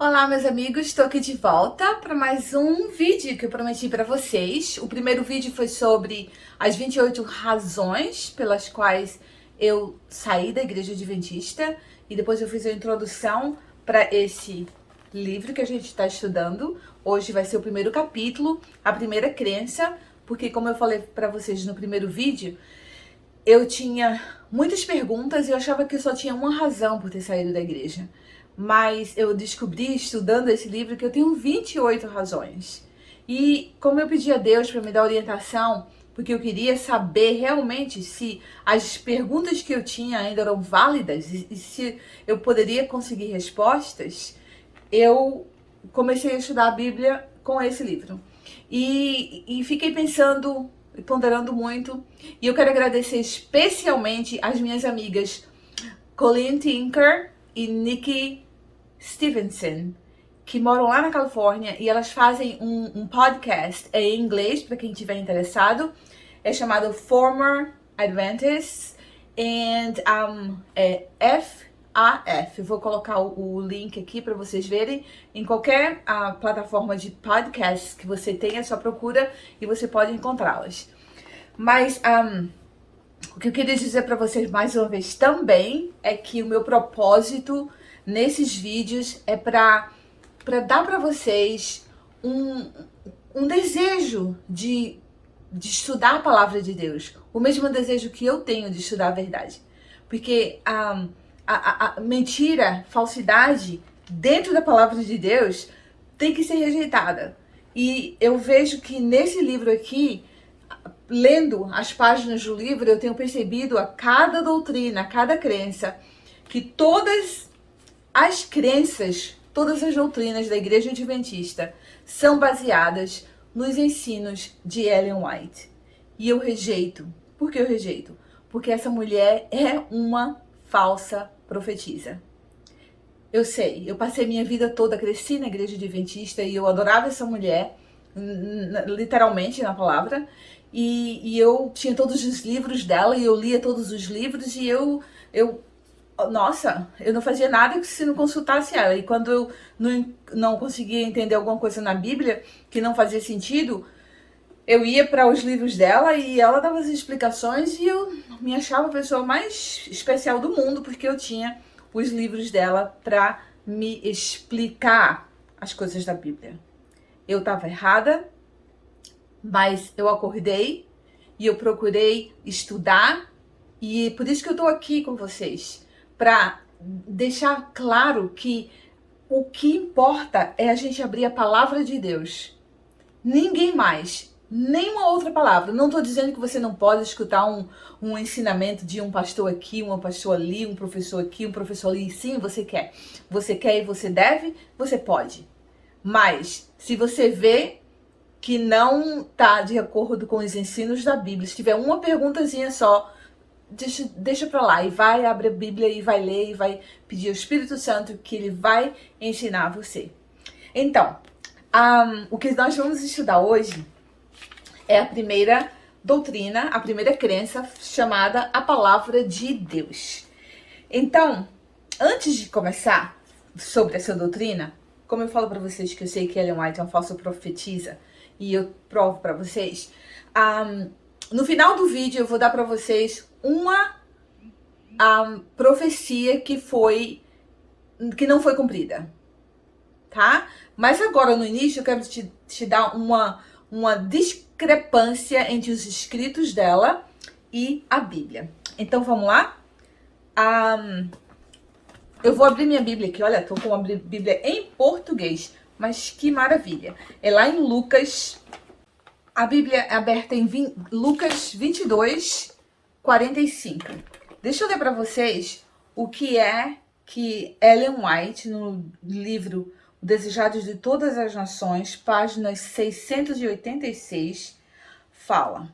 Olá, meus amigos, estou aqui de volta para mais um vídeo que eu prometi para vocês. O primeiro vídeo foi sobre as 28 razões pelas quais eu saí da Igreja Adventista e depois eu fiz a introdução para esse livro que a gente está estudando. Hoje vai ser o primeiro capítulo, a primeira crença, porque como eu falei para vocês no primeiro vídeo, eu tinha muitas perguntas e eu achava que eu só tinha uma razão por ter saído da igreja. Mas eu descobri, estudando esse livro, que eu tenho 28 razões. E como eu pedi a Deus para me dar orientação, porque eu queria saber realmente se as perguntas que eu tinha ainda eram válidas e se eu poderia conseguir respostas, eu comecei a estudar a Bíblia com esse livro. E fiquei pensando e ponderando muito. E eu quero agradecer especialmente as minhas amigas Colleen Tinker e Nikki Stevenson, que moram lá na Califórnia, e elas fazem um podcast em inglês, para quem estiver interessado. É chamado Former Adventists, and é FAF. Eu vou colocar o link aqui para vocês verem. Em qualquer plataforma de podcast que você tenha, só procura e você pode encontrá-las. Mas o que eu queria dizer para vocês mais uma vez também é que o meu propósito nesses vídeos é para dar para vocês um desejo de estudar a palavra de Deus, o mesmo desejo que eu tenho de estudar a verdade, porque a mentira, falsidade dentro da palavra de Deus tem que ser rejeitada. E eu vejo que nesse livro aqui, lendo as páginas do livro, eu tenho percebido a cada doutrina, a cada crença, que todas as crenças, todas as doutrinas da Igreja Adventista são baseadas nos ensinos de Ellen White. E eu rejeito. Por que eu rejeito? Porque essa mulher é uma falsa profetisa. Eu sei, eu passei minha vida toda, cresci na Igreja Adventista e eu adorava essa mulher, literalmente na palavra, e eu tinha todos os livros dela e eu lia todos os livros e nossa, eu não fazia nada se não consultasse ela. E quando eu não conseguia entender alguma coisa na Bíblia que não fazia sentido, eu ia para os livros dela e ela dava as explicações e eu me achava a pessoa mais especial do mundo porque eu tinha os livros dela para me explicar as coisas da Bíblia. Eu estava errada, mas eu acordei e eu procurei estudar, e por isso que eu estou aqui com vocês, para deixar claro que o que importa é a gente abrir a palavra de Deus. Ninguém mais, nenhuma outra palavra. Não estou dizendo que você não pode escutar um ensinamento de um pastor aqui, uma pastor ali, um professor aqui, um professor ali. Sim, você quer. Você quer e você deve, você pode. Mas se você vê que não está de acordo com os ensinos da Bíblia, se tiver uma perguntazinha só, deixa pra lá e vai abrir a Bíblia e vai ler e vai pedir ao Espírito Santo que ele vai ensinar você. Então, o que nós vamos estudar hoje é a primeira doutrina, a primeira crença, chamada a Palavra de Deus. Então, antes de começar sobre essa doutrina, como eu falo para vocês que eu sei que Ellen White é uma falsa profetisa, e eu provo para vocês, no final do vídeo eu vou dar para vocês uma profecia que não foi cumprida, tá? Mas agora no início eu quero te dar uma discrepância entre os escritos dela e a Bíblia. Então vamos lá? Eu vou abrir minha Bíblia aqui, olha, tô com a Bíblia em português, mas que maravilha. É lá em Lucas, a Bíblia é aberta em Lucas 22, 45. Deixa eu ler para vocês o que é que Ellen White, no livro O Desejado de Todas as Nações, páginas 686, fala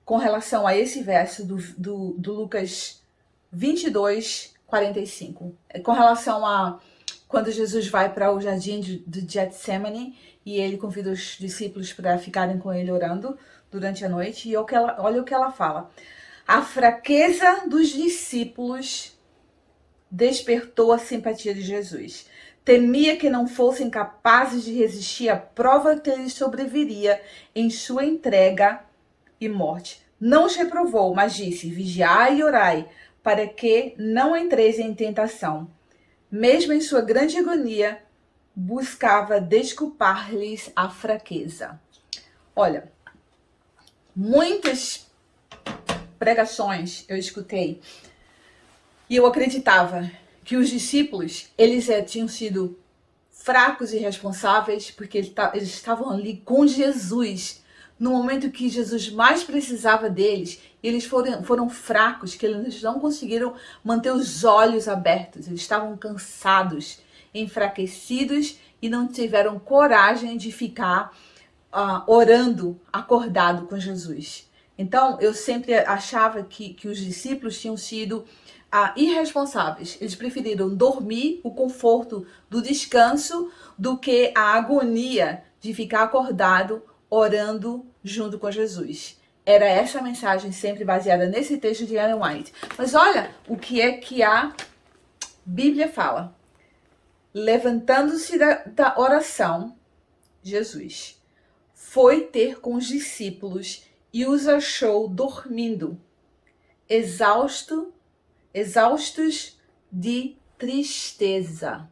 com relação a esse verso do Lucas 22, 45. Com relação a quando Jesus vai para o jardim de Getsemane e ele convida os discípulos para ficarem com ele orando durante a noite. E olha o que ela fala. A fraqueza dos discípulos despertou a simpatia de Jesus. Temia que não fossem capazes de resistir à prova que lhes sobreviria em sua entrega e morte. Não os reprovou, mas disse: vigiai e orai, para que não entreis em tentação. Mesmo em sua grande agonia, buscava desculpar-lhes a fraqueza. Olha, muitas pregações eu escutei e eu acreditava que os discípulos, eles tinham sido fracos e irresponsáveis porque eles estavam ali com Jesus no momento que Jesus mais precisava deles. Eles foram fracos, que eles não conseguiram manter os olhos abertos, eles estavam cansados, enfraquecidos e não tiveram coragem de ficar orando acordado com Jesus. Então, eu sempre achava que os discípulos tinham sido irresponsáveis. Eles preferiram dormir, o conforto do descanso, do que a agonia de ficar acordado orando junto com Jesus. Era essa a mensagem sempre baseada nesse texto de Ellen White. Mas olha o que é que a Bíblia fala. Levantando-se da oração, Jesus foi ter com os discípulos e os achou dormindo, exaustos de tristeza.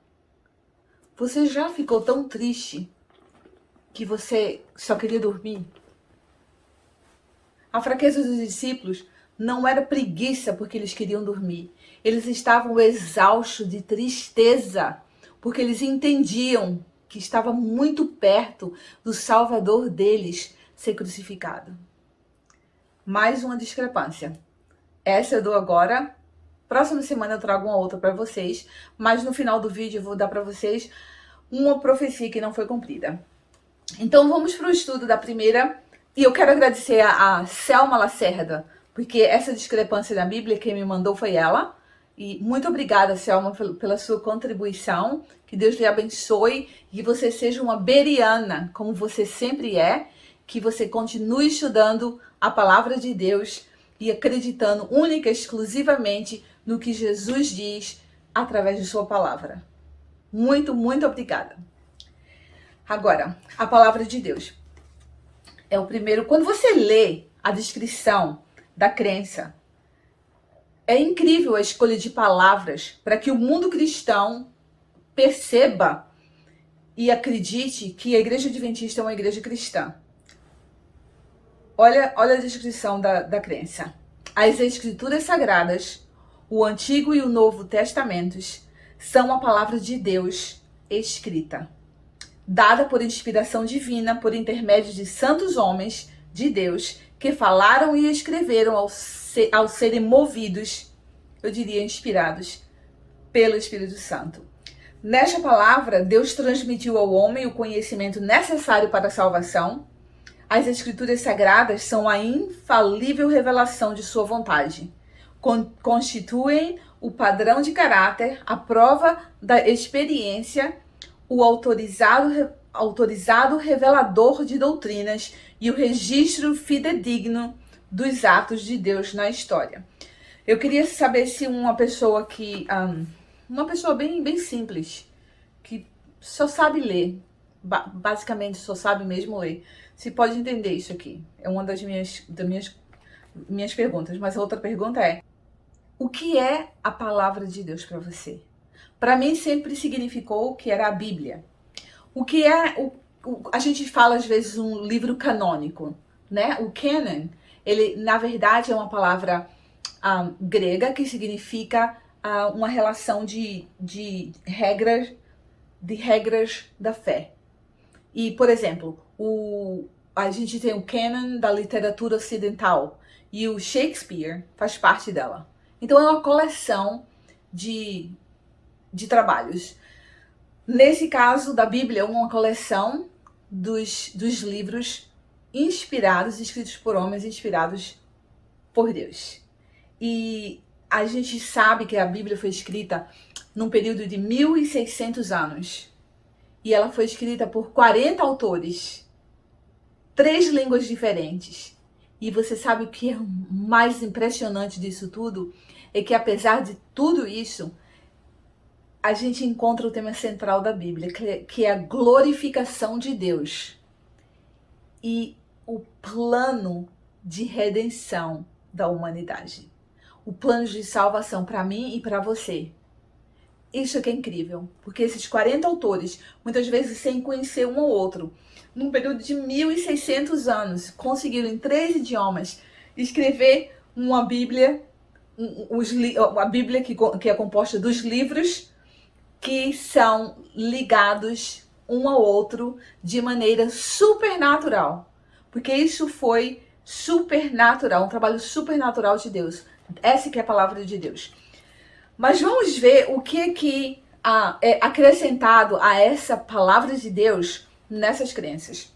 Você já ficou tão triste que você só queria dormir? A fraqueza dos discípulos não era preguiça porque eles queriam dormir. Eles estavam exaustos de tristeza porque eles entendiam que estava muito perto do Salvador deles ser crucificado. Mais uma discrepância. Essa eu dou agora. Próxima semana eu trago uma outra para vocês, mas no final do vídeo eu vou dar para vocês uma profecia que não foi cumprida. Então vamos para o estudo da primeira. E eu quero agradecer a Selma Lacerda, porque essa discrepância da Bíblia, quem me mandou foi ela. E muito obrigada, Selma, pela sua contribuição. Que Deus lhe abençoe e que você seja uma beriana, como você sempre é. Que você continue estudando a palavra de Deus e acreditando única e exclusivamente no que Jesus diz através de sua palavra. Muito, muito obrigada. Agora, a palavra de Deus. É o primeiro. Quando você lê a descrição da crença, é incrível a escolha de palavras para que o mundo cristão perceba e acredite que a Igreja Adventista é uma igreja cristã. Olha a descrição da crença. As Escrituras Sagradas, o Antigo e o Novo Testamentos, são a palavra de Deus escrita, dada por inspiração divina por intermédio de santos homens de Deus que falaram e escreveram ao serem movidos, eu diria inspirados, pelo Espírito Santo. Nesta palavra, Deus transmitiu ao homem o conhecimento necessário para a salvação. As Escrituras Sagradas são a infalível revelação de sua vontade. Constituem o padrão de caráter, a prova da experiência, o autorizado revelador de doutrinas e o registro fidedigno dos atos de Deus na história. Eu queria saber se uma pessoa uma pessoa bem simples, que só sabe ler, basicamente só sabe mesmo ler, se pode entender isso aqui. É uma das minhas perguntas. Mas a outra pergunta é: o que é a palavra de Deus para você? Para mim sempre significou que era a Bíblia. O que é a gente fala às vezes um livro canônico, né? O canon, ele na verdade é uma palavra grega que significa uma relação de regras da fé. E, por exemplo, a gente tem o canon da literatura ocidental e o Shakespeare faz parte dela. Então é uma coleção de trabalhos. Nesse caso da Bíblia, é uma coleção dos livros inspirados, escritos por homens, inspirados por Deus. E a gente sabe que a Bíblia foi escrita num período de 1.600 anos. E ela foi escrita por 40 autores, 3 línguas diferentes. E você sabe o que é mais impressionante disso tudo? É que apesar de tudo isso, a gente encontra o tema central da Bíblia, que é a glorificação de Deus e o plano de redenção da humanidade. O plano de salvação para mim e para você. Isso é que é incrível, porque esses 40 autores, muitas vezes sem conhecer um ou outro, num período de 1.600 anos, conseguiram em 3 idiomas escrever uma Bíblia, a Bíblia que é composta dos livros que são ligados um ao outro de maneira supernatural. Porque isso foi supernatural, um trabalho supernatural de Deus. Essa que é a palavra de Deus. Mas vamos ver o que é acrescentado a essa palavra de Deus nessas crenças.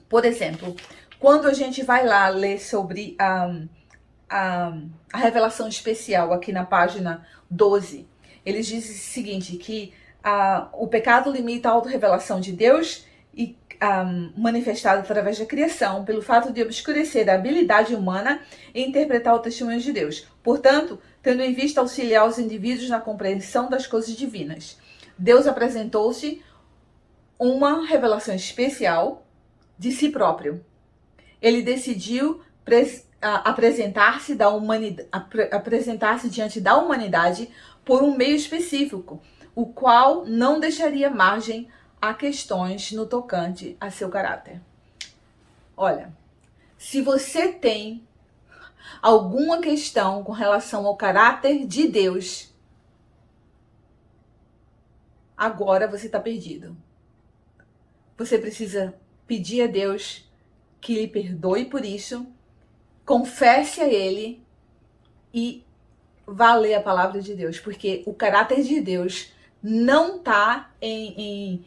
Por exemplo, quando a gente vai lá ler sobre a revelação especial aqui na página 12, eles dizem o seguinte, que o pecado limita a autorrevelação de Deus e manifestada através da criação, pelo fato de obscurecer a habilidade humana em interpretar o testemunho de Deus. Portanto, tendo em vista auxiliar os indivíduos na compreensão das coisas divinas. Deus apresentou-se uma revelação especial de si próprio. Ele decidiu apresentar-se diante da humanidade por um meio específico, o qual não deixaria margem a questões no tocante a seu caráter. Olha, se você tem alguma questão com relação ao caráter de Deus, agora você está perdido. Você precisa pedir a Deus que lhe perdoe por isso, confesse a Ele e vá ler a palavra de Deus, porque o caráter de Deus não está em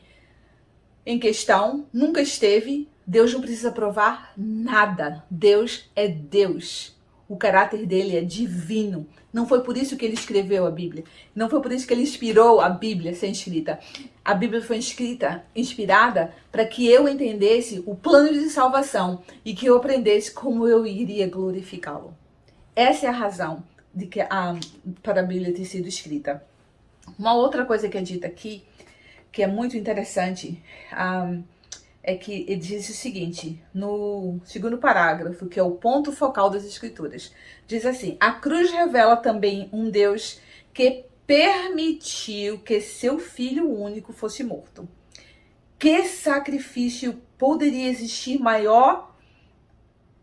questão, nunca esteve. Deus não precisa provar nada. Deus é Deus. O caráter dele é divino. Não foi por isso que ele escreveu a Bíblia. Não foi por isso que ele inspirou a Bíblia a ser escrita. A Bíblia foi inspirada para que eu entendesse o plano de salvação e que eu aprendesse como eu iria glorificá-lo. Essa é a razão para a Bíblia ter sido escrita. Uma outra coisa que é dita aqui, que é muito interessante, é que ele diz o seguinte, no segundo parágrafo, que é o ponto focal das Escrituras. Diz assim: a cruz revela também um Deus que permitiu que seu Filho único fosse morto. Que sacrifício poderia existir maior?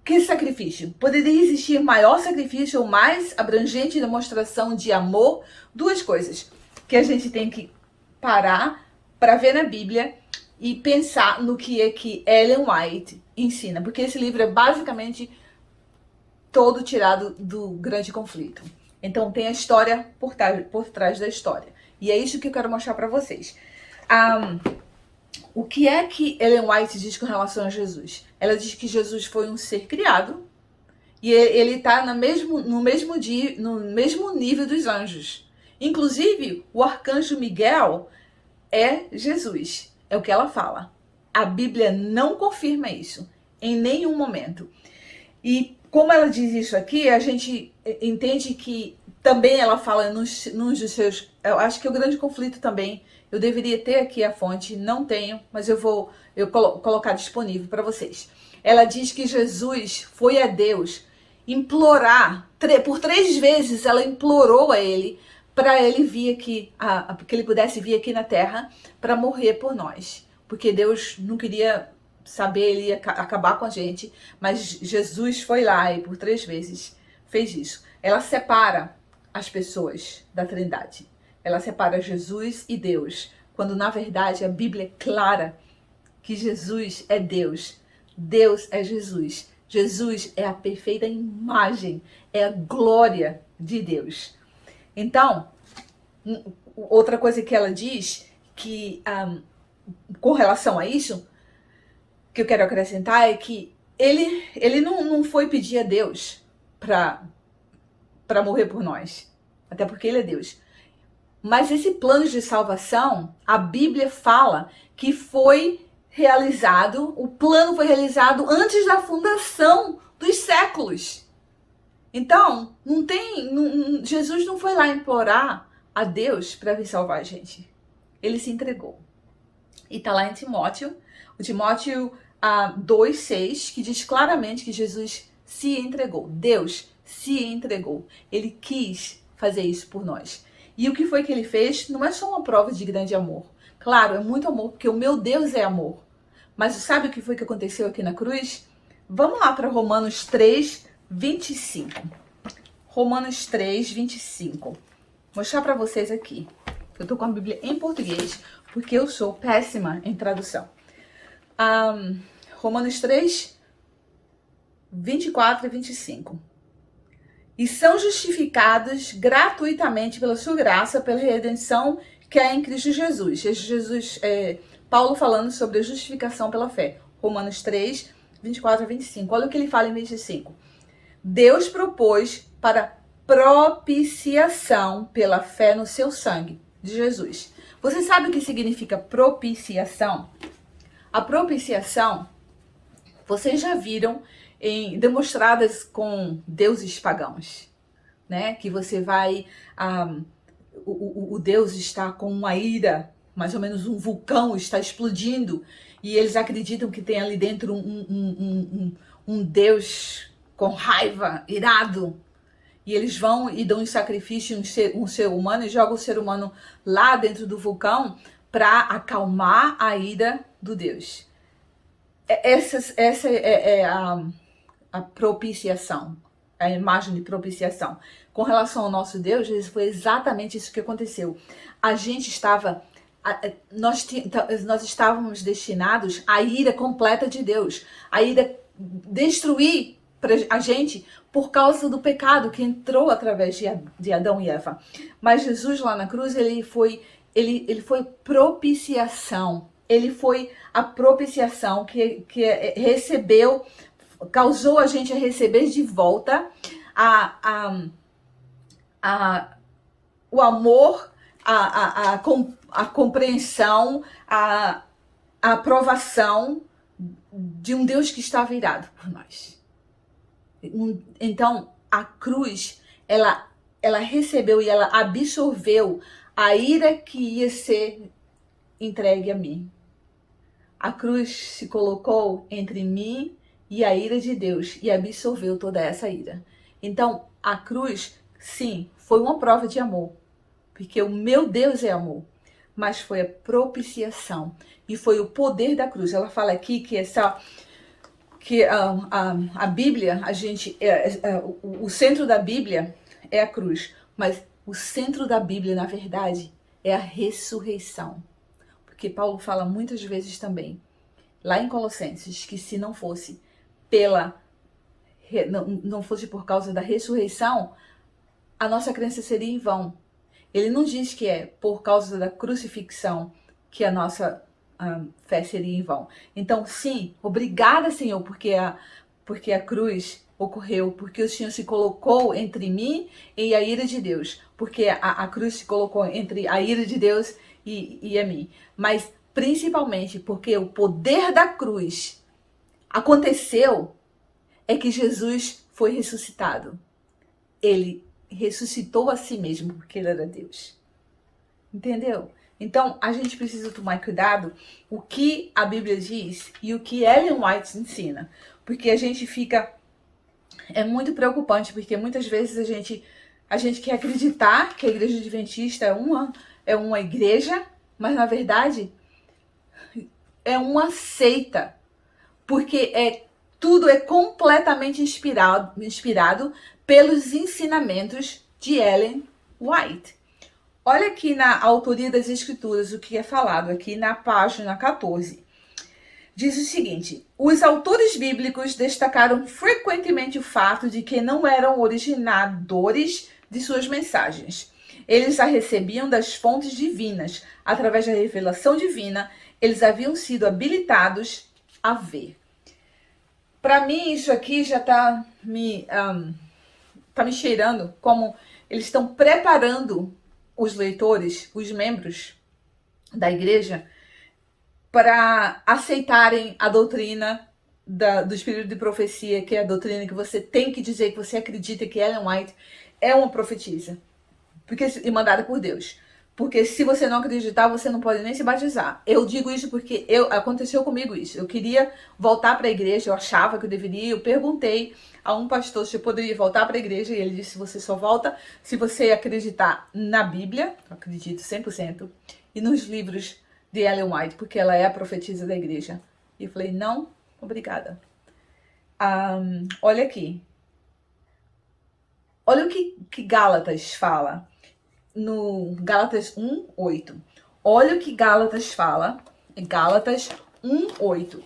Que sacrifício? Poderia existir maior sacrifício ou mais abrangente demonstração de amor? Duas coisas que a gente tem que parar para ver na Bíblia e pensar no que é que Ellen White ensina, porque esse livro é basicamente todo tirado do Grande Conflito. Então tem a história por trás da história. E é isso que eu quero mostrar para vocês. O que é que Ellen White diz com relação a Jesus? Ela diz que Jesus foi um ser criado e ele está no mesmo nível dos anjos. Inclusive, o arcanjo Miguel é Jesus. É o que ela fala. A Bíblia não confirma isso em nenhum momento. E como ela diz isso aqui, a gente entende que também ela fala nos dos seus... Eu acho que o Grande Conflito também, eu deveria ter aqui a fonte, não tenho, mas eu vou colocar disponível para vocês. Ela diz que Jesus foi a Deus implorar, por 3 vezes ela implorou a ele para ele vir aqui, que ele pudesse vir aqui na Terra para morrer por nós. Porque Deus não queria saber, ele ia acabar com a gente, mas Jesus foi lá e por 3 vezes fez isso. Ela separa as pessoas da Trindade. Ela separa Jesus e Deus, quando na verdade a Bíblia é clara que Jesus é Deus. Deus é Jesus. Jesus é a perfeita imagem, é a glória de Deus. Então, outra coisa que ela diz, que com relação a isso, que eu quero acrescentar, é que ele não foi pedir a Deus para morrer por nós, até porque ele é Deus. Mas esse plano de salvação, a Bíblia fala que o plano foi realizado antes da fundação dos séculos. Então, Jesus não foi lá implorar a Deus para vir salvar a gente. Ele se entregou. E está lá em Timóteo, o Timóteo 2,6, que diz claramente que Jesus se entregou. Deus se entregou. Ele quis fazer isso por nós. E o que foi que ele fez? Não é só uma prova de grande amor. Claro, é muito amor, porque o meu Deus é amor. Mas sabe o que foi que aconteceu aqui na cruz? Vamos lá para Romanos 3, 25. Romanos 3, 25. Vou mostrar para vocês aqui. Eu tô com a Bíblia em português, porque eu sou péssima em tradução. Romanos 3, 24 e 25. E são justificados gratuitamente pela sua graça, pela redenção que é em Cristo Jesus. Paulo falando sobre a justificação pela fé. Romanos 3, 24 a 25. Olha o que ele fala em 25. Deus propôs para propiciação pela fé no seu sangue de Jesus. Você sabe o que significa propiciação? A propiciação, vocês já viram demonstradas com deuses pagãos, né? Que você vai... o Deus está com uma ira, mais ou menos um vulcão está explodindo, e eles acreditam que tem ali dentro um Deus com raiva, irado. E eles vão e dão em sacrifício um ser humano e jogam o ser humano lá dentro do vulcão para acalmar a ira do Deus. Essa é a propiciação, a imagem de propiciação. Com relação ao nosso Deus, foi exatamente isso que aconteceu. Nós estávamos destinados à ira completa de Deus, a ira destruir a gente por causa do pecado que entrou através de Adão e Eva. Mas Jesus lá na cruz, ele foi propiciação. Ele foi a propiciação que recebeu, causou a gente a receber de volta o amor, a compreensão, a aprovação de um Deus que estava irado por nós. Então, a cruz, ela recebeu e ela absorveu a ira que ia ser entregue a mim. A cruz se colocou entre mim e a ira de Deus e absorveu toda essa ira. Então, a cruz, sim, foi uma prova de amor, porque o meu Deus é amor, mas foi a propiciação e foi o poder da cruz. Ela fala aqui que a Bíblia, o centro da Bíblia é a cruz, mas o centro da Bíblia, na verdade, é a ressurreição. Porque Paulo fala muitas vezes também, lá em Colossenses, que se não fosse não fosse por causa da ressurreição, a nossa crença seria em vão. Ele não diz que é por causa da crucifixão que a nossa fé seria em vão. Então, sim, obrigada, Senhor, porque a cruz ocorreu, porque o Senhor se colocou entre mim e a ira de Deus, porque a cruz se colocou entre a ira de Deus e a mim. Mas, principalmente, porque o poder da cruz aconteceu, é que Jesus foi ressuscitado. Ele ressuscitou a si mesmo, porque ele era Deus. Entendeu? Então, a gente precisa tomar cuidado o que a Bíblia diz e o que Ellen White ensina. Porque a gente fica... É muito preocupante, porque muitas vezes a gente quer acreditar que a Igreja Adventista é uma igreja, mas na verdade é uma seita. Porque tudo é completamente inspirado pelos ensinamentos de Ellen White. Olha aqui na autoria das escrituras o que é falado aqui na página 14. Diz o seguinte: os autores bíblicos destacaram frequentemente o fato de que não eram originadores de suas mensagens. Eles a recebiam das fontes divinas. Através da revelação divina, eles haviam sido habilitados a ver. Para mim, isso aqui já está me cheirando como eles estão preparando os leitores, os membros da igreja, para aceitarem a doutrina do espírito de profecia, que é a doutrina que você tem que dizer que você acredita que Ellen White é uma profetisa. e mandada por Deus. Porque se você não acreditar, você não pode nem se batizar. Eu digo isso porque aconteceu comigo isso. Eu queria voltar para a igreja, eu achava que eu deveria. Eu perguntei a um pastor se eu poderia voltar para a igreja e ele disse: você só volta se você acreditar na Bíblia, eu acredito 100%, e nos livros de Ellen White, porque ela é a profetisa da igreja. E eu falei: não, obrigada. Olha aqui. Olha o que Gálatas fala. No Gálatas 1:8. Olha o que Gálatas fala. Gálatas 1:8.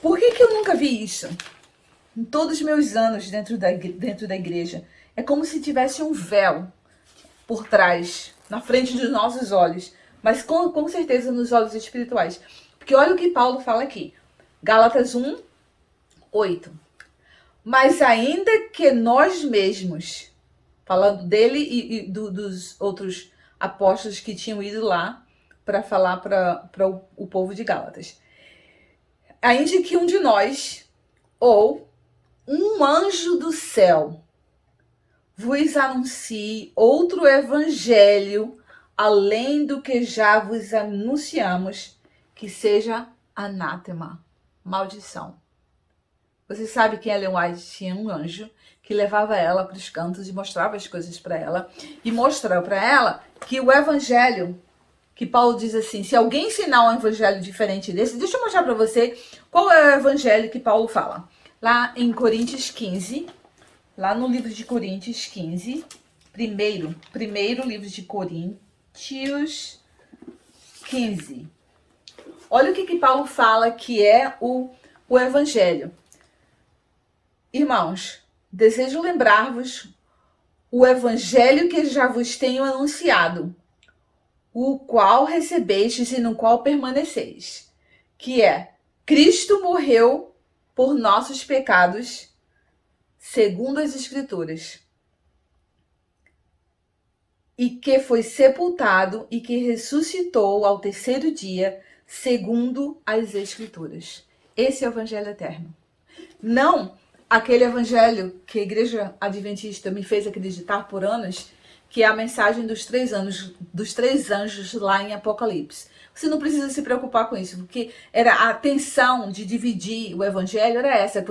Por que eu nunca vi isso? Em todos os meus anos dentro da igreja. É como se tivesse um véu por trás, na frente dos nossos olhos. Mas com certeza nos olhos espirituais. Porque olha o que Paulo fala aqui. Gálatas 1:8. Mas ainda que nós mesmos, falando dele e dos outros apóstolos que tinham ido lá para falar para o povo de Gálatas. Ainda que um de nós, ou um anjo do céu, vos anuncie outro evangelho, além do que já vos anunciamos, que seja anátema, maldição. Você sabe que Ellen White tinha um anjo que levava ela para os cantos e mostrava as coisas para ela. E mostrou para ela que o evangelho, que Paulo diz assim, se alguém ensinar um evangelho diferente desse, deixa eu mostrar para você qual é o evangelho que Paulo fala. Lá em Coríntios 15, lá no livro de Coríntios 15, primeiro livro de Coríntios 15. Olha o que Paulo fala que é o evangelho. Irmãos, desejo lembrar-vos o evangelho que já vos tenho anunciado, o qual recebestes e no qual permaneceis, que é: Cristo morreu por nossos pecados, segundo as Escrituras, e que foi sepultado e que ressuscitou ao terceiro dia, segundo as Escrituras. Esse é o evangelho eterno. Não aquele evangelho que a Igreja Adventista me fez acreditar por anos, que é a mensagem dos três anjos lá em Apocalipse. Você não precisa se preocupar com isso, porque era a tensão de dividir o evangelho, era essa.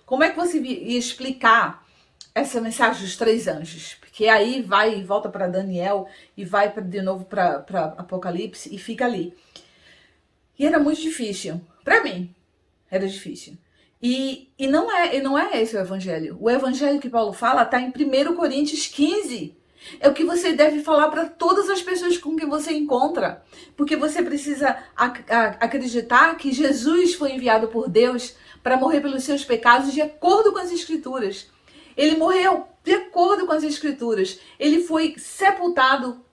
Como é que você ia explicar essa mensagem dos três anjos? Porque aí vai e volta para Daniel e vai de novo para Apocalipse e fica ali. E era muito difícil. Para mim, era difícil. E não é esse o evangelho. O evangelho que Paulo fala está em 1 Coríntios 15. É o que você deve falar para todas as pessoas com quem você encontra. Porque você precisa acreditar que Jesus foi enviado por Deus para morrer pelos seus pecados de acordo com as Escrituras. Ele morreu de acordo com as Escrituras. Ele foi sepultado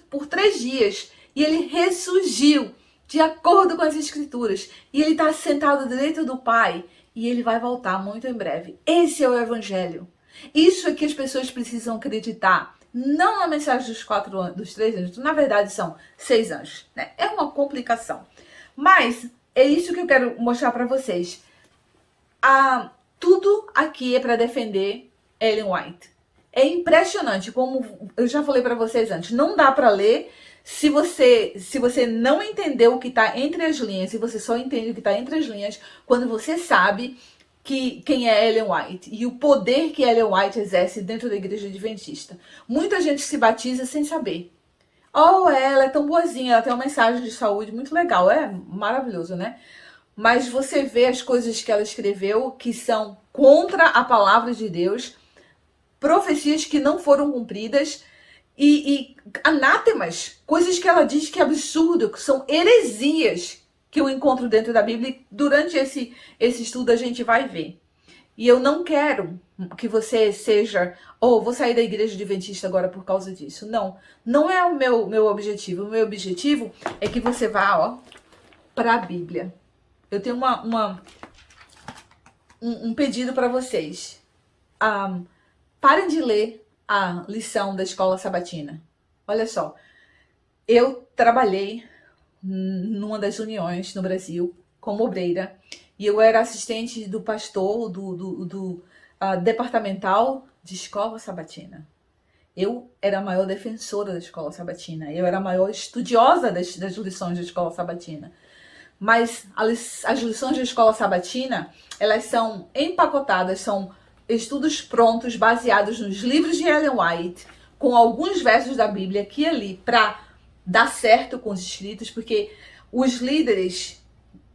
por 3 dias. E ele ressurgiu de acordo com as Escrituras. E ele está sentado à direita do Pai. E ele vai voltar muito em breve. Esse é o evangelho. Isso é que as pessoas precisam acreditar. Não na mensagem dos 3 anjos. Na verdade, são 6 anjos. Né? É uma complicação. Mas é isso que eu quero mostrar para vocês. Tudo aqui é para defender Ellen White. É impressionante, como eu já falei para vocês antes. Não dá para ler se você não entendeu o que está entre as linhas, e você só entende o que está entre as linhas quando você sabe quem é Ellen White e o poder que Ellen White exerce dentro da igreja adventista. Muita gente se batiza sem saber. Oh, ela é tão boazinha, ela tem uma mensagem de saúde muito legal, é maravilhoso, né? Mas você vê as coisas que ela escreveu que são contra a palavra de Deus, profecias que não foram cumpridas, e anátemas, coisas que ela diz que é absurdo, que são heresias que eu encontro dentro da Bíblia, e durante esse estudo a gente vai ver. E eu não quero que você seja, vou sair da igreja adventista agora por causa disso. Não é o meu objetivo. O meu objetivo é que você vá, para a Bíblia. Eu tenho um pedido para vocês. Parem de ler a lição da escola sabatina. Olha só, eu trabalhei numa das uniões no Brasil como obreira e eu era assistente do pastor do departamental de escola sabatina. Eu era a maior defensora da escola sabatina. Eu era a maior estudiosa das lições da escola sabatina. Mas as lições da escola sabatina, elas são empacotadas, são estudos prontos, baseados nos livros de Ellen White, com alguns versos da Bíblia aqui e ali, para dar certo com os escritos, porque os líderes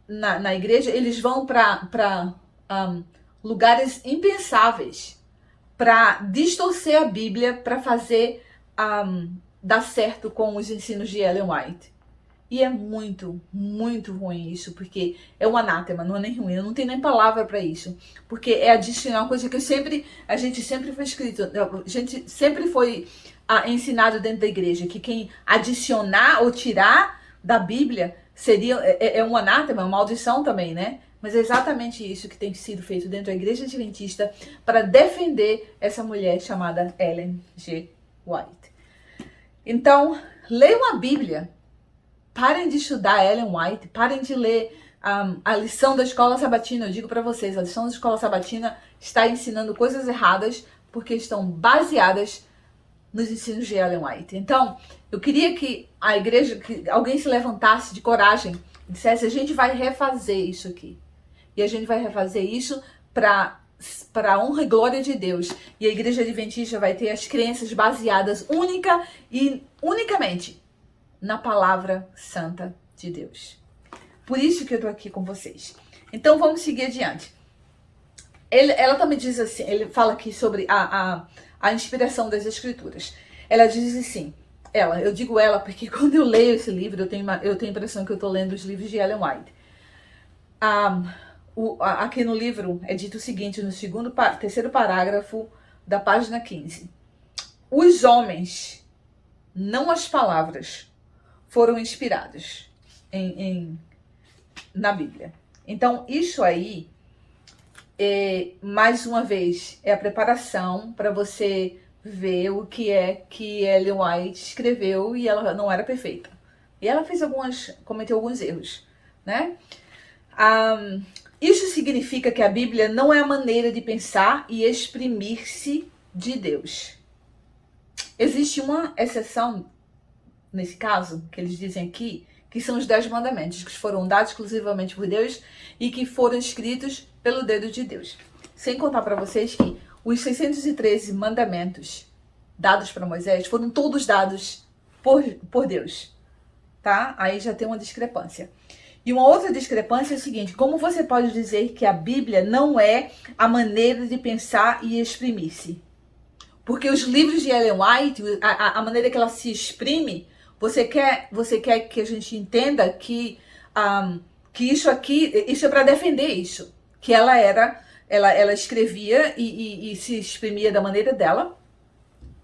na igreja, eles vão para lugares impensáveis, para distorcer a Bíblia, para fazer dar certo com os ensinos de Ellen White. E é muito, muito ruim isso, porque é um anátema, não é nem ruim, eu não tenho nem palavra para isso. Porque é adicionar uma coisa que a gente sempre foi escrito, a gente sempre foi ensinado dentro da igreja, que quem adicionar ou tirar da Bíblia é um anátema, é uma maldição também, né? Mas é exatamente isso que tem sido feito dentro da igreja adventista para defender essa mulher chamada Ellen G. White. Então, leiam a Bíblia. Parem de estudar Ellen White, parem de ler a lição da escola sabatina. Eu digo para vocês, a lição da escola sabatina está ensinando coisas erradas porque estão baseadas nos ensinos de Ellen White. Então, eu queria que a igreja, que alguém se levantasse de coragem e dissesse, a gente vai refazer isso aqui. E a gente vai refazer isso para a honra e glória de Deus. E a igreja adventista vai ter as crenças baseadas única e unicamente na palavra santa de Deus. Por isso que eu tô aqui com vocês. Então vamos seguir adiante. Ela também diz assim, ele fala aqui sobre a inspiração das escrituras. Ela diz assim, eu digo ela porque quando eu leio esse livro, eu tenho a impressão que eu tô lendo os livros de Ellen White. Aqui no livro é dito o seguinte, no terceiro parágrafo da página 15. Os homens, não as palavras, foram inspirados na Bíblia. Então, isso aí, mais uma vez, é a preparação para você ver o que é que Ellen White escreveu e ela não era perfeita. E ela cometeu alguns erros, né? Isso significa que a Bíblia não é a maneira de pensar e exprimir-se de Deus. Existe uma exceção nesse caso, que eles dizem aqui, que são os 10 mandamentos, que foram dados exclusivamente por Deus e que foram escritos pelo dedo de Deus. Sem contar para vocês que os 613 mandamentos dados para Moisés foram todos dados por Deus, tá? Aí já tem uma discrepância. E uma outra discrepância é a seguinte, como você pode dizer que a Bíblia não é a maneira de pensar e exprimir-se? Porque os livros de Ellen White, a maneira que ela se exprime, você quer que a gente entenda que isso aqui, isso é para defender isso. Que ela escrevia e se exprimia da maneira dela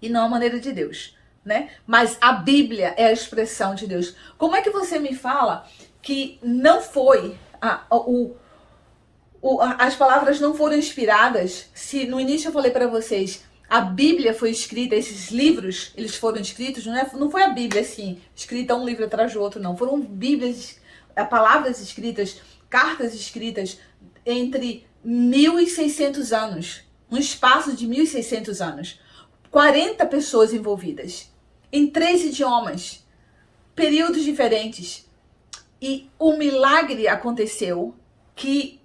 e não a maneira de Deus, né? Mas a Bíblia é a expressão de Deus. Como é que você me fala que não foi as palavras não foram inspiradas? Se no início eu falei para vocês, a Bíblia foi escrita, esses livros, eles foram escritos, não foi a Bíblia assim, escrita um livro atrás do outro, não. Foram Bíblias, palavras escritas, cartas escritas entre 1.600 anos, um espaço de 1.600 anos. 40 pessoas envolvidas, em 3 idiomas, períodos diferentes. E o milagre aconteceu que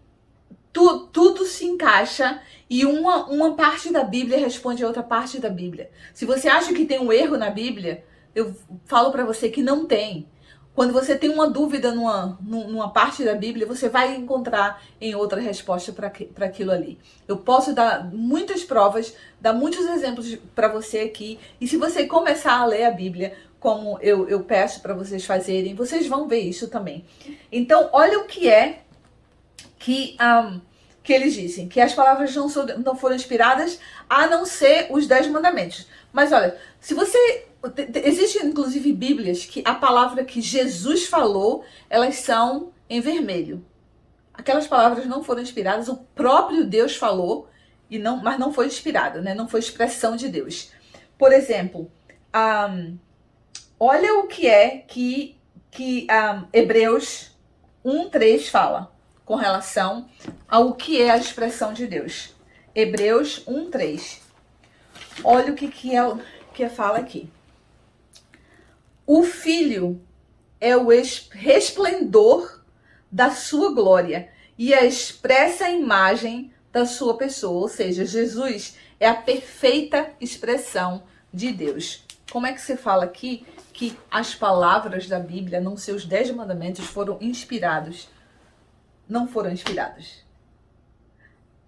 tudo se encaixa e uma parte da Bíblia responde a outra parte da Bíblia. Se você acha que tem um erro na Bíblia, eu falo para você que não tem. Quando você tem uma dúvida numa parte da Bíblia, você vai encontrar em outra resposta para aquilo ali. Eu posso dar muitas provas, dar muitos exemplos para você aqui. E se você começar a ler a Bíblia, como eu peço para vocês fazerem, vocês vão ver isso também. Então, olha o que é que eles dizem, que as palavras não foram inspiradas, a não ser os 10 mandamentos. Mas olha, se você... Existem inclusive Bíblias que a palavra que Jesus falou, elas são em vermelho. Aquelas palavras não foram inspiradas, o próprio Deus falou, mas não foi inspirada, né? Não foi expressão de Deus. Por exemplo, olha o que é que Hebreus 1:3 fala com relação ao que é a expressão de Deus. Hebreus 1:3. Olha o que que fala aqui. O Filho é o resplendor da sua glória e a expressa imagem da sua pessoa. Ou seja, Jesus é a perfeita expressão de Deus. Como é que você fala aqui que as palavras da Bíblia, nos seus 10 mandamentos, foram inspirados? Não foram inspirados.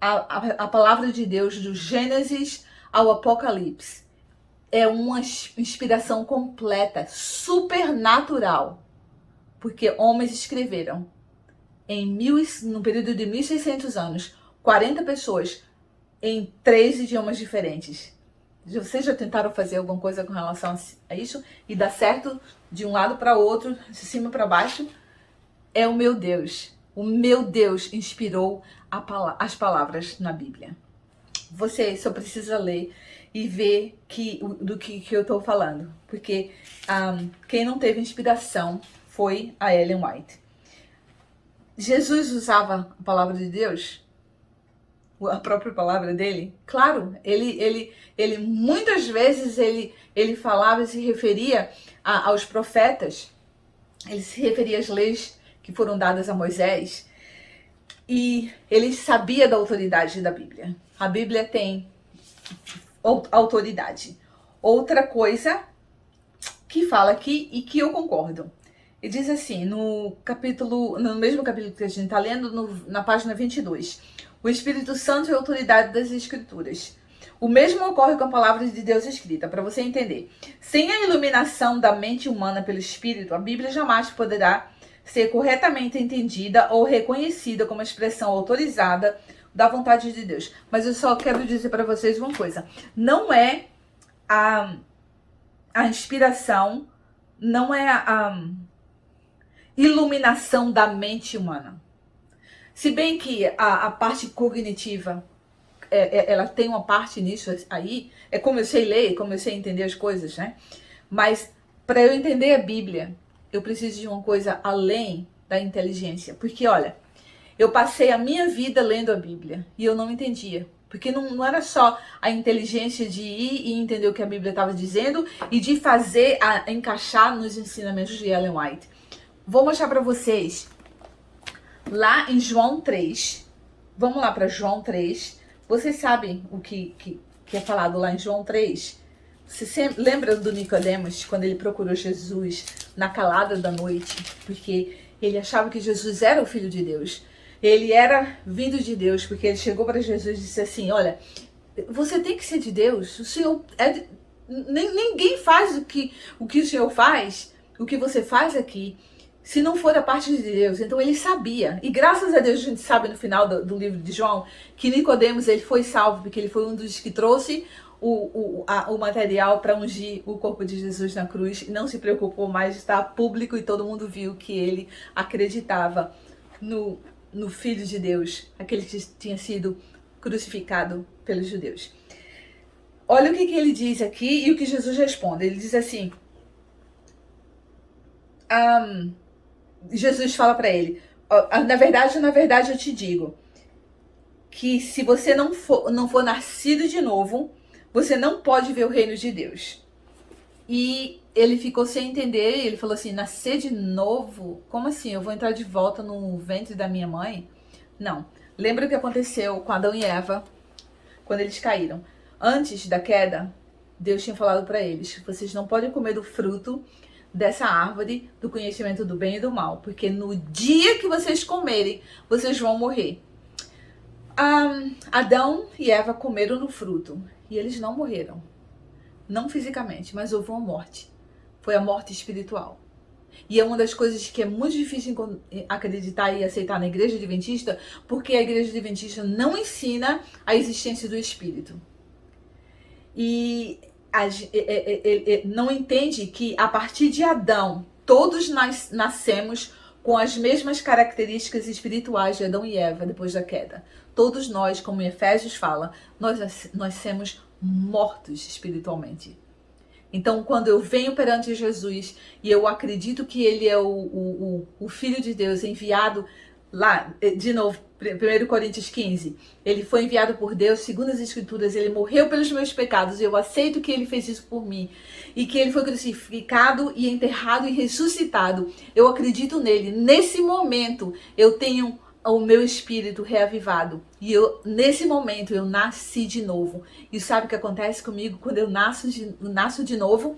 A palavra de Deus, do Gênesis ao Apocalipse, é uma inspiração completa, supernatural. Porque homens escreveram no período de 1600 anos, 40 pessoas em 3 idiomas diferentes. Vocês já tentaram fazer alguma coisa com relação a isso? E dá certo de um lado para o outro, de cima para baixo? É o meu Deus. O meu Deus inspirou as palavras na Bíblia. Você só precisa ler e ver do que eu estou falando. Porque quem não teve inspiração foi a Ellen White. Jesus usava a palavra de Deus? A própria palavra dele? Claro, ele muitas vezes ele falava e se referia aos profetas. Ele se referia às leis que foram dadas a Moisés. E ele sabia da autoridade da Bíblia. A Bíblia tem autoridade. Outra coisa que fala aqui e que eu concordo. E diz assim, no mesmo capítulo que a gente está lendo, na página 22. O Espírito Santo é a autoridade das Escrituras. O mesmo ocorre com a palavra de Deus escrita, para você entender. Sem a iluminação da mente humana pelo Espírito, a Bíblia jamais poderá ser corretamente entendida ou reconhecida como expressão autorizada da vontade de Deus. Mas eu só quero dizer para vocês uma coisa. Não é a inspiração, não é a iluminação da mente humana. Se bem que a parte cognitiva, ela tem uma parte nisso aí, é como eu sei ler, como eu sei entender as coisas, né? Mas para eu entender a Bíblia, eu preciso de uma coisa além da inteligência. Porque, olha, eu passei a minha vida lendo a Bíblia e eu não entendia. Porque não era só a inteligência de ir e entender o que a Bíblia estava dizendo e de fazer, encaixar nos ensinamentos de Ellen White. Vou mostrar para vocês lá em João 3. Vamos lá para João 3. Vocês sabem o que é falado lá em João 3? Você lembra do Nicodemos, quando ele procurou Jesus na calada da noite? Porque ele achava que Jesus era o Filho de Deus. Ele era vindo de Deus, porque ele chegou para Jesus e disse assim, olha, você tem que ser de Deus. O Senhor ninguém faz o que o Senhor faz, o que você faz aqui, se não for da parte de Deus. Então ele sabia. E graças a Deus a gente sabe no final do livro de João que Nicodemos ele foi salvo, porque ele foi um dos que trouxe o material para ungir o corpo de Jesus na cruz. E não se preocupou mais de estar público e todo mundo viu que ele acreditava no Filho de Deus, aquele que tinha sido crucificado pelos judeus. Olha o que ele diz aqui e o que Jesus responde. Ele diz assim, Jesus fala para ele, na verdade eu te digo, que se você não for nascido de novo, você não pode ver o reino de Deus. E ele ficou sem entender, ele falou assim, nascer de novo? Como assim? Eu vou entrar de volta no ventre da minha mãe? Não. Lembra o que aconteceu com Adão e Eva, quando eles caíram? Antes da queda, Deus tinha falado para eles, vocês não podem comer do fruto dessa árvore do conhecimento do bem e do mal, porque no dia que vocês comerem, vocês vão morrer. Adão e Eva comeram do fruto e eles não morreram. Não fisicamente, mas houve uma morte. Foi a morte espiritual. E é uma das coisas que é muito difícil acreditar e aceitar na Igreja Adventista, porque a Igreja Adventista não ensina a existência do Espírito. E não entende que a partir de Adão, todos nós nascemos com as mesmas características espirituais de Adão e Eva depois da queda. Todos nós, como Efésios fala, nós nascemos mortos espiritualmente. Então, quando eu venho perante Jesus e eu acredito que ele é o Filho de Deus enviado lá, de novo, 1 Coríntios 15, ele foi enviado por Deus, segundo as Escrituras, ele morreu pelos meus pecados, eu aceito que ele fez isso por mim, e que ele foi crucificado e enterrado e ressuscitado, eu acredito nele. Nesse momento, eu tenho o meu espírito reavivado, e nesse momento, eu nasci de novo. E sabe o que acontece comigo quando eu nasço de novo?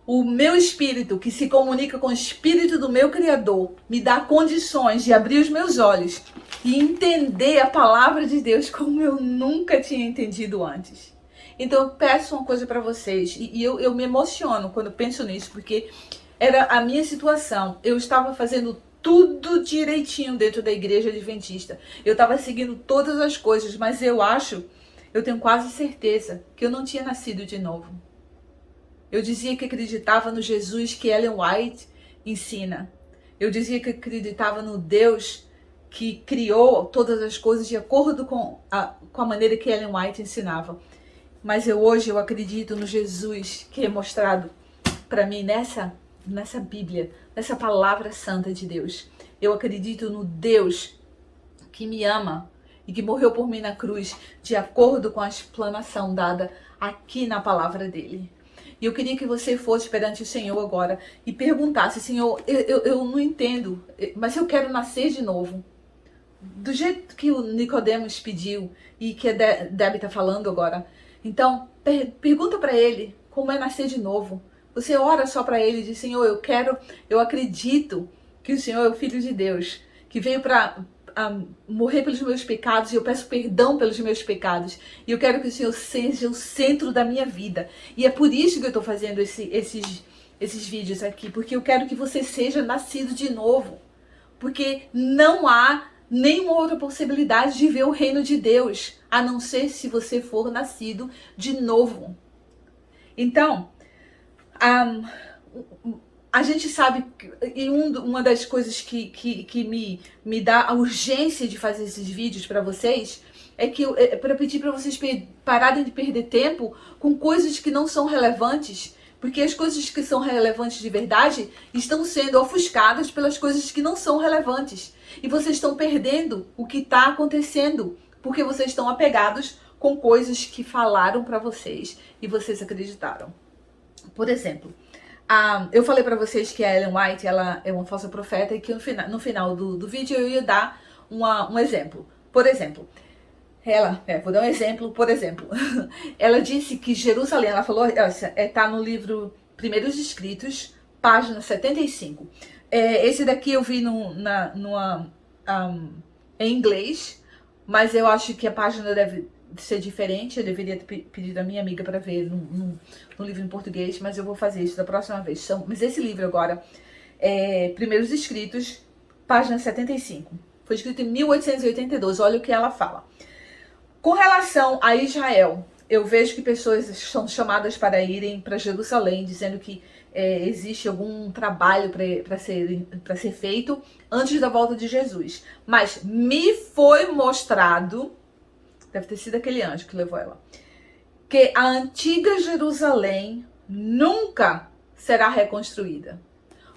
O meu espírito, que se comunica com o espírito do meu Criador, me dá condições de abrir os meus olhos e entender a palavra de Deus como eu nunca tinha entendido antes. Então eu peço uma coisa para vocês, e eu me emociono quando penso nisso, porque era a minha situação. Eu estava fazendo tudo direitinho dentro da igreja adventista. Eu estava seguindo todas as coisas, mas eu tenho quase certeza que eu não tinha nascido de novo. Eu dizia que acreditava no Jesus que Ellen White ensina. Eu dizia que acreditava no Deus que criou todas as coisas de acordo com a maneira que Ellen White ensinava. Mas hoje eu acredito no Jesus que é mostrado para mim nessa Bíblia, nessa palavra santa de Deus. Eu acredito no Deus que me ama e que morreu por mim na cruz, de acordo com a explanação dada aqui na palavra dele. E eu queria que você fosse perante o Senhor agora e perguntasse: Senhor, eu não entendo, mas eu quero nascer de novo. Do jeito que o Nicodemos pediu e que a Debbie está falando agora. Então, pergunta para ele como é nascer de novo. Você ora só para ele e diz: Senhor, eu acredito que o Senhor é o Filho de Deus, que veio para morrer pelos meus pecados, e eu peço perdão pelos meus pecados, e eu quero que o Senhor seja o centro da minha vida. E é por isso que eu estou fazendo esses vídeos aqui, porque eu quero que você seja nascido de novo, porque não há nenhuma outra possibilidade de ver o reino de Deus, a não ser se você for nascido de novo. Então, a gente sabe, e uma das coisas que me dá a urgência de fazer esses vídeos para vocês, é que para pedir para vocês pararem de perder tempo com coisas que não são relevantes, porque as coisas que são relevantes de verdade estão sendo ofuscadas pelas coisas que não são relevantes. E vocês estão perdendo o que está acontecendo, porque vocês estão apegados com coisas que falaram para vocês e vocês acreditaram. Por exemplo, eu falei para vocês que a Ellen White, ela é uma falsa profeta, e que no final do vídeo eu ia dar um exemplo. Por exemplo, vou dar um exemplo, por exemplo, ela disse que Jerusalém, ela falou, tá no livro Primeiros Escritos, página 75. Esse daqui eu vi em inglês, mas eu acho que a página deve ser diferente. Eu deveria ter pedido a minha amiga para ver no livro em português, mas eu vou fazer isso da próxima vez. Mas esse livro agora é Primeiros Escritos, página 75. Foi escrito em 1882. Olha o que ela fala. Com relação a Israel, eu vejo que pessoas são chamadas para irem para Jerusalém, dizendo que existe algum trabalho para ser feito antes da volta de Jesus. Mas me foi mostrado, deve ter sido aquele anjo que levou ela, que a antiga Jerusalém nunca será reconstruída.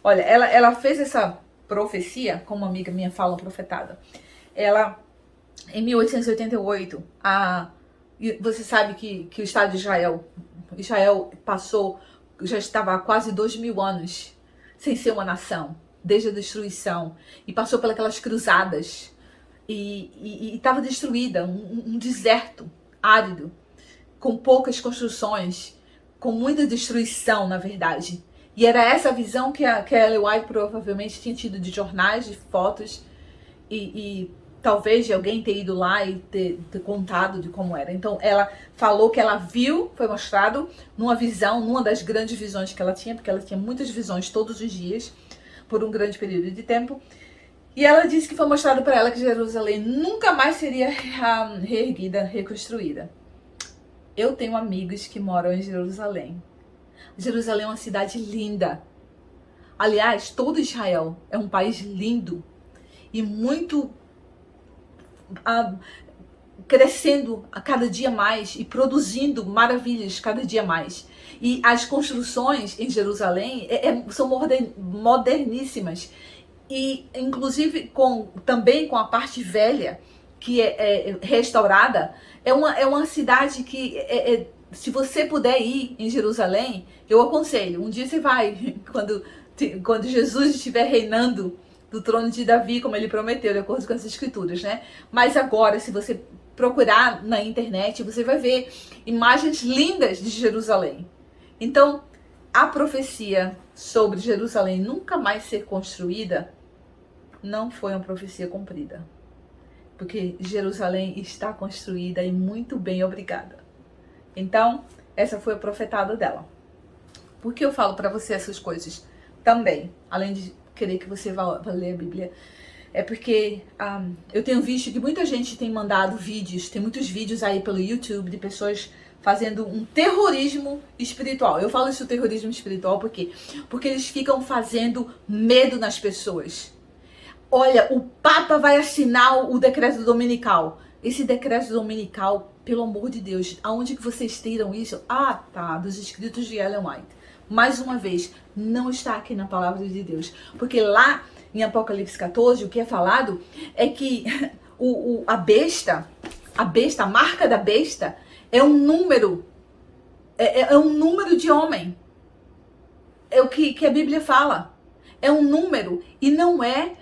Olha, ela fez essa profecia, como uma amiga minha fala, uma profetada. Ela, em 1888, você sabe que o Estado de Israel já estava há quase 2000 anos sem ser uma nação, desde a destruição, e passou pelas cruzadas, e estava destruída, um deserto árido, com poucas construções, com muita destruição, na verdade. E era essa a visão que a Ellen White provavelmente tinha tido de jornais, de fotos, e talvez de alguém ter ido lá e ter contado de como era. Então ela falou que ela viu, foi mostrado numa visão, numa das grandes visões que ela tinha, porque ela tinha muitas visões todos os dias, por um grande período de tempo. E ela disse que foi mostrado para ela que Jerusalém nunca mais seria reerguida, reconstruída. Eu tenho amigos que moram em Jerusalém. Jerusalém é uma cidade linda. Aliás, todo Israel é um país lindo e muito crescendo a cada dia mais e produzindo maravilhas cada dia mais. E as construções em Jerusalém são moderníssimas. e inclusive também com a parte velha, que é restaurada. É uma cidade que, se você puder ir em Jerusalém, eu aconselho. Um dia você vai, quando Jesus estiver reinando do trono de Davi, como ele prometeu, de acordo com as escrituras, né? Mas agora, se você procurar na internet, você vai ver imagens lindas de Jerusalém. Então, a profecia sobre Jerusalém nunca mais ser construída não foi uma profecia cumprida. Porque Jerusalém está construída e muito bem, obrigada. Então, essa foi a profetada dela. Por que eu falo para você essas coisas também? Além de querer que você vá ler a Bíblia. É porque eu tenho visto que muita gente tem mandado vídeos, tem muitos vídeos aí pelo YouTube de pessoas fazendo um terrorismo espiritual. Eu falo isso, terrorismo espiritual, por quê? Porque eles ficam fazendo medo nas pessoas. Olha, o Papa vai assinar o decreto dominical. Esse decreto dominical, pelo amor de Deus, aonde que vocês tiram isso? Ah, tá, dos escritos de Ellen White. Mais uma vez, não está aqui na palavra de Deus. Porque lá em Apocalipse 14, o que é falado é que a besta, a marca da besta, é um número, é um número de homem. É o que a Bíblia fala. É um número e não é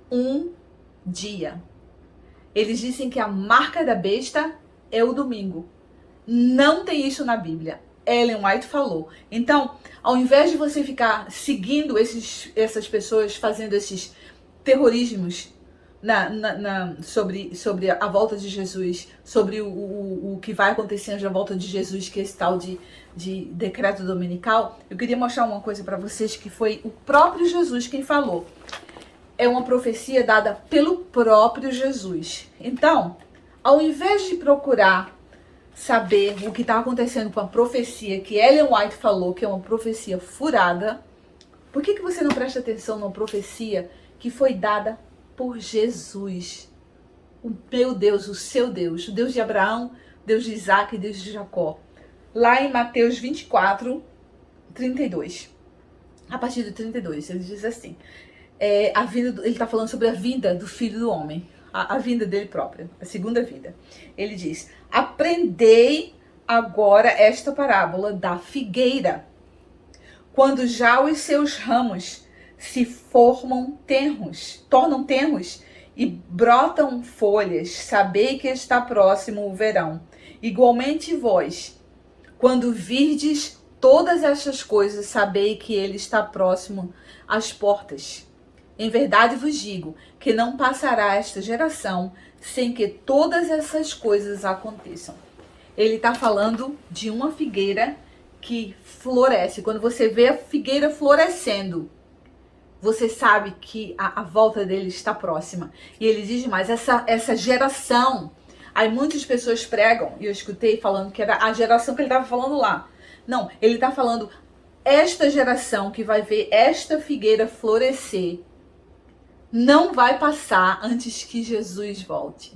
um dia. Eles dizem que a marca da besta é o domingo. Não tem isso na Bíblia. Ellen White falou. Então, ao invés de você ficar seguindo essas pessoas fazendo esses terrorismos sobre a volta de Jesus, sobre o que vai acontecendo na volta de Jesus, que é esse tal de decreto dominical, eu queria mostrar uma coisa para vocês que foi o próprio Jesus quem falou. É uma profecia dada pelo próprio Jesus. Então, ao invés de procurar saber o que está acontecendo com a profecia que Ellen White falou, que é uma profecia furada, por que você não presta atenção numa profecia que foi dada por Jesus? O meu Deus, o seu Deus, o Deus de Abraão, Deus de Isaac e Deus de Jacó. Lá em Mateus 24, 32. A partir do 32, ele diz assim... ele está falando sobre a vinda do Filho do Homem, a vinda dele próprio, a segunda vinda. Ele diz: aprendei agora esta parábola da figueira. Quando já os seus ramos se tornam tenros e brotam folhas, sabei que está próximo o verão. Igualmente vós, quando virdes todas estas coisas, sabei que ele está próximo às portas. Em verdade vos digo que não passará esta geração sem que todas essas coisas aconteçam. Ele está falando de uma figueira que floresce. Quando você vê a figueira florescendo, você sabe que a volta dele está próxima. E ele diz mais, essa geração... Aí muitas pessoas pregam, e eu escutei falando que era a geração que ele estava falando lá. Não, ele está falando esta geração que vai ver esta figueira florescer, não vai passar antes que Jesus volte.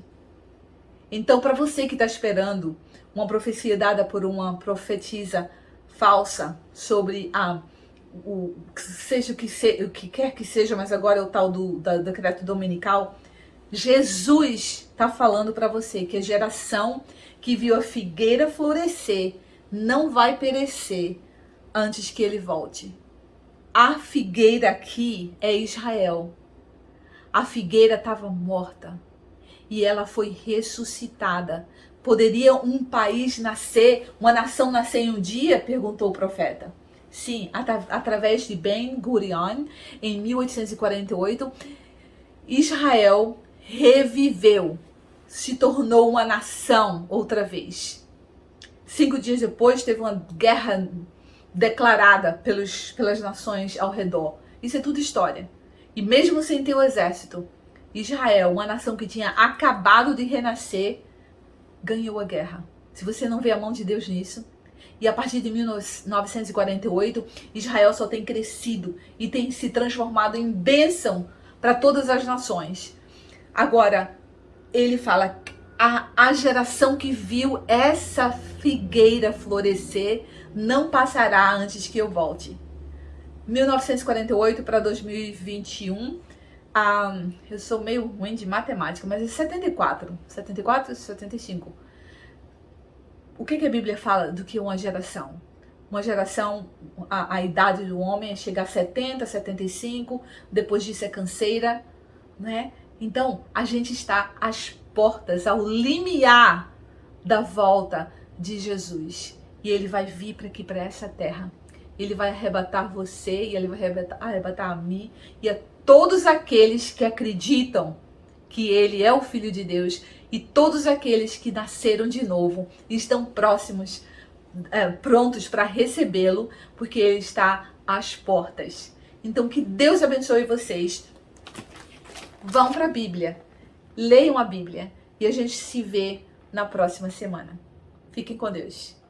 Então, para você que está esperando uma profecia dada por uma profetisa falsa sobre seja o que quer que seja, mas agora é o tal do decreto dominical, Jesus está falando para você que a geração que viu a figueira florescer não vai perecer antes que ele volte. A figueira aqui é Israel. A figueira estava morta e ela foi ressuscitada. Poderia um país nascer, uma nação nascer em um dia? Perguntou o profeta. Sim, através de Ben Gurion, em 1848, Israel reviveu, se tornou uma nação outra vez. 5 dias depois, teve uma guerra declarada pelas nações ao redor. Isso é tudo história. E mesmo sem ter o exército, Israel, uma nação que tinha acabado de renascer, ganhou a guerra. Se você não vê a mão de Deus nisso, e a partir de 1948, Israel só tem crescido e tem se transformado em bênção para todas as nações. Agora, ele fala, a geração que viu essa figueira florescer não passará antes que eu volte. 1948 para 2021, Eu sou meio ruim de matemática, mas é 74, 75. O que a Bíblia fala do que uma geração? Uma geração, a idade do homem é chegar a 70, 75, depois disso é canseira, né? Então, a gente está às portas, ao limiar da volta de Jesus. E ele vai vir para aqui, para essa terra. Ele vai arrebatar você e ele vai arrebatar a mim e a todos aqueles que acreditam que ele é o Filho de Deus e todos aqueles que nasceram de novo e estão prontos para recebê-lo, porque ele está às portas. Então, que Deus abençoe vocês. Vão para a Bíblia, leiam a Bíblia e a gente se vê na próxima semana. Fiquem com Deus.